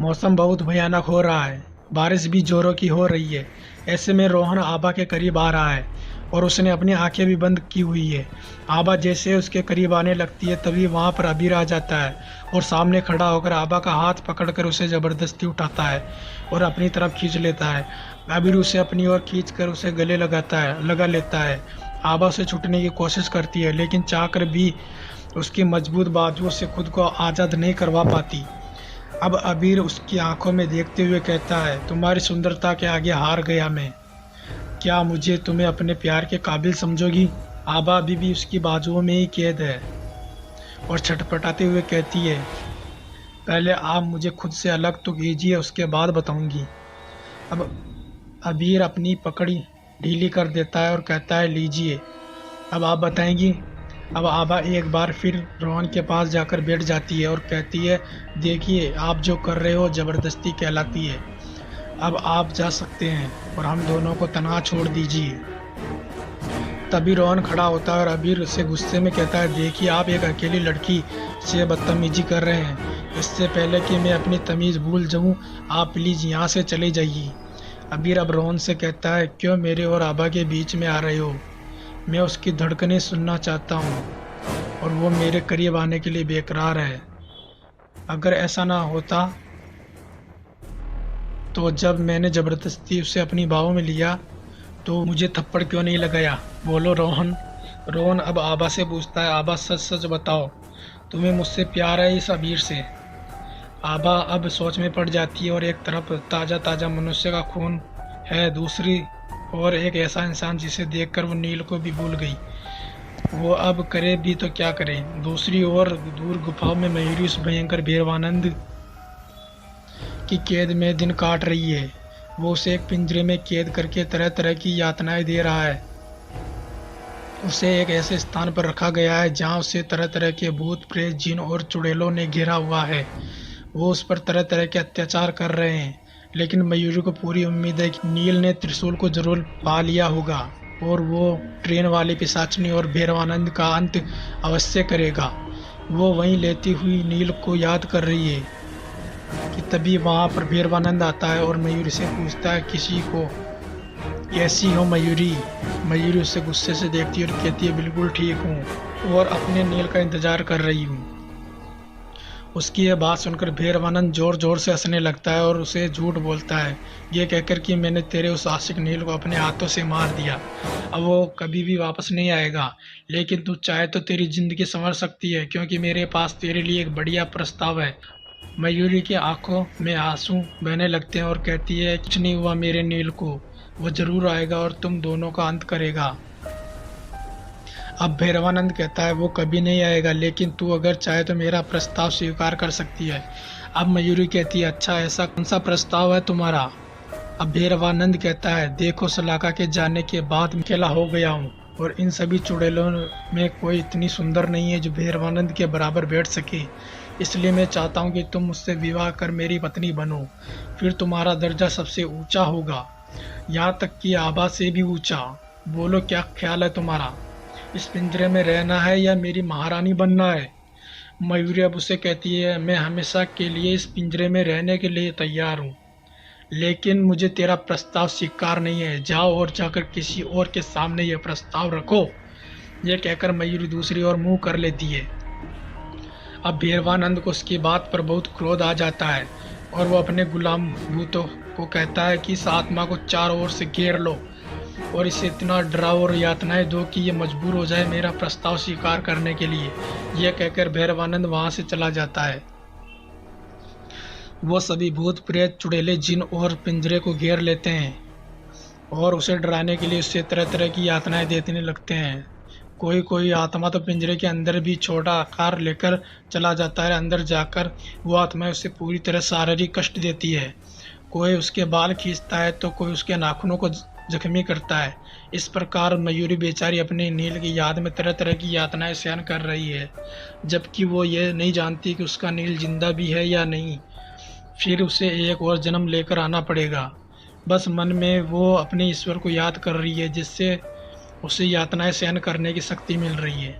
मौसम बहुत भयानक हो रहा है। बारिश भी जोरों की हो रही है। ऐसे में रोहन आबा के करीब आ रहा है और उसने अपनी आंखें भी बंद की हुई है। आबा जैसे उसके करीब आने लगती है तभी वहां पर अबीर आ जाता है और सामने खड़ा होकर आबा का हाथ पकड़कर उसे ज़बरदस्ती उठाता है और अपनी तरफ खींच लेता है। अबीर उसे अपनी ओर खींचकर उसे गले लगा लेता है। आबा उसे छूटने की कोशिश करती है लेकिन चाहकर भी उसकी मजबूत बाजुओं से खुद को आज़ाद नहीं करवा पाती। अब अबीर उसकी आंखों में देखते हुए कहता है, तुम्हारी सुंदरता के आगे हार गया मैं। क्या मुझे तुम्हें अपने प्यार के काबिल समझोगी? आबा अभी भी उसकी बाजुओं में ही कैद है और छटपटाते हुए कहती है, पहले आप मुझे खुद से अलग तो कीजिए, उसके बाद बताऊंगी। अब अबीर अपनी पकड़ी ढीली कर देता है और कहता है, लीजिए अब आप बताएंगी। अब आबा एक बार फिर रोहन के पास जाकर बैठ जाती है और कहती है, देखिए आप जो कर रहे हो ज़बरदस्ती कहलाती है। अब आप जा सकते हैं और हम दोनों को तनहा छोड़ दीजिए। तभी रोहन खड़ा होता है और अबीर उससे गुस्से में कहता है, देखिए आप एक अकेली लड़की से बदतमीजी कर रहे हैं। इससे पहले कि मैं अपनी तमीज़ भूल जाऊं, आप प्लीज़ यहाँ से चले जाइए। अबीर अब रोहन से कहता है, क्यों मेरे और आबा के बीच में आ रहे हो? मैं उसकी धड़कनें सुनना चाहता हूँ और वो मेरे करीब आने के लिए बेकरार है। अगर ऐसा ना होता तो जब मैंने ज़बरदस्ती उसे अपनी बाहों में लिया तो मुझे थप्पड़ क्यों नहीं लगाया? बोलो रोहन। रोहन अब आबा से पूछता है, आबा सच सच बताओ, तुम्हें मुझसे प्यार है इस अबीर से? आबा अब सोच में पड़ जाती है और एक तरफ ताज़ा ताज़ा मनुष्य का खून है, दूसरी और एक ऐसा इंसान जिसे देखकर वो नील को भी भूल गई। वो अब करे भी तो क्या करे। दूसरी ओर दूर गुफाओं में मयूरी उस भयंकर भैरवानंद की कैद में दिन काट रही है। वो उसे एक पिंजरे में कैद करके तरह तरह की यातनाएं दे रहा है। उसे एक ऐसे स्थान पर रखा गया है जहां उसे तरह तरह के भूत प्रेत जिन और चुड़ैलों ने घेरा हुआ है। वो उस पर तरह तरह के अत्याचार कर रहे हैं, लेकिन मयूरी को पूरी उम्मीद है कि नील ने त्रिशूल को जरूर पा लिया होगा और वो ट्रेन वाली पिशाचनी और भैरवानंद का अंत अवश्य करेगा। वो वहीं लेती हुई नील को याद कर रही है कि तभी वहाँ पर भैरवानंद आता है और मयूरी से पूछता है, किसी को कैसी हो मयूरी? मयूरी उसे गुस्से से देखती है और कहती है, बिल्कुल ठीक हूँ और अपने नील का इंतजार कर रही हूँ। उसकी यह बात सुनकर भैरवानंद जोर जोर से हंसने लगता है और उसे झूठ बोलता है, ये कहकर कि मैंने तेरे उस आशिक नील को अपने हाथों से मार दिया, अब वो कभी भी वापस नहीं आएगा। लेकिन तू चाहे तो तेरी जिंदगी संवर सकती है, क्योंकि मेरे पास तेरे लिए एक बढ़िया प्रस्ताव है। मयूरी की आंखों में आंसू बहने लगते हैं और कहती है, कुछ नहीं हुआ मेरे नील को, वो जरूर आएगा और तुम दोनों का अंत करेगा। अब भैरवानंद कहता है, वो कभी नहीं आएगा, लेकिन तू अगर चाहे तो मेरा प्रस्ताव स्वीकार कर सकती है। अब मयूरी कहती है, अच्छा ऐसा कौन सा प्रस्ताव है तुम्हारा? अब भैरवानंद कहता है, देखो सलाका के जाने के बाद मैं अकेला हो गया हूँ और इन सभी चुड़ैलों में कोई इतनी सुंदर नहीं है जो भैरवानंद के बराबर बैठ सके। इसलिए मैं चाहता हूँ कि तुम मुझसे विवाह कर मेरी पत्नी बनो, फिर तुम्हारा दर्जा सबसे ऊंचा होगा, यहाँ तक कि आबा से भी ऊंचा। बोलो क्या ख्याल है तुम्हारा? इस पिंजरे में रहना है या मेरी महारानी बनना है? मयूरी अब उसे कहती है, मैं हमेशा के लिए इस पिंजरे में रहने के लिए तैयार हूँ, लेकिन मुझे तेरा प्रस्ताव स्वीकार नहीं है। जाओ और जाकर किसी और के सामने यह प्रस्ताव रखो। यह कहकर मयूरी दूसरी ओर मुंह कर लेती है। अब भैरवानंद को उसकी बात पर बहुत क्रोध आ जाता है और वो अपने गुलाम भूतों को कहता है कि इस आत्मा को चारों ओर से घेर लो और इसे इतना डराओ और यातनाएं दो कि ये मजबूर हो जाए मेरा प्रस्ताव स्वीकार करने के लिए। यह कहकर भैरवानंद वहां से चला जाता है। वो सभी भूत प्रेत चुड़ैले जिन और पिंजरे को घेर लेते हैं और उसे डराने के लिए उससे तरह तरह की यातनाएं देने लगते हैं। कोई कोई आत्मा तो पिंजरे के अंदर भी छोटा आकार लेकर चला जाता है। अंदर जाकर वो आत्मा उसे पूरी तरह शारीरिक कष्ट देती है। कोई उसके बाल खींचता है तो कोई उसके नाखूनों को जख्मी करता है। इस प्रकार मयूरी बेचारी अपने नील की याद में तरह तरह की यातनाएं सहन कर रही है, जबकि वो ये नहीं जानती कि उसका नील जिंदा भी है या नहीं। फिर उसे एक और जन्म लेकर आना पड़ेगा। बस मन में वो अपने ईश्वर को याद कर रही है, जिससे उसे यातनाएं सहन करने की शक्ति मिल रही है।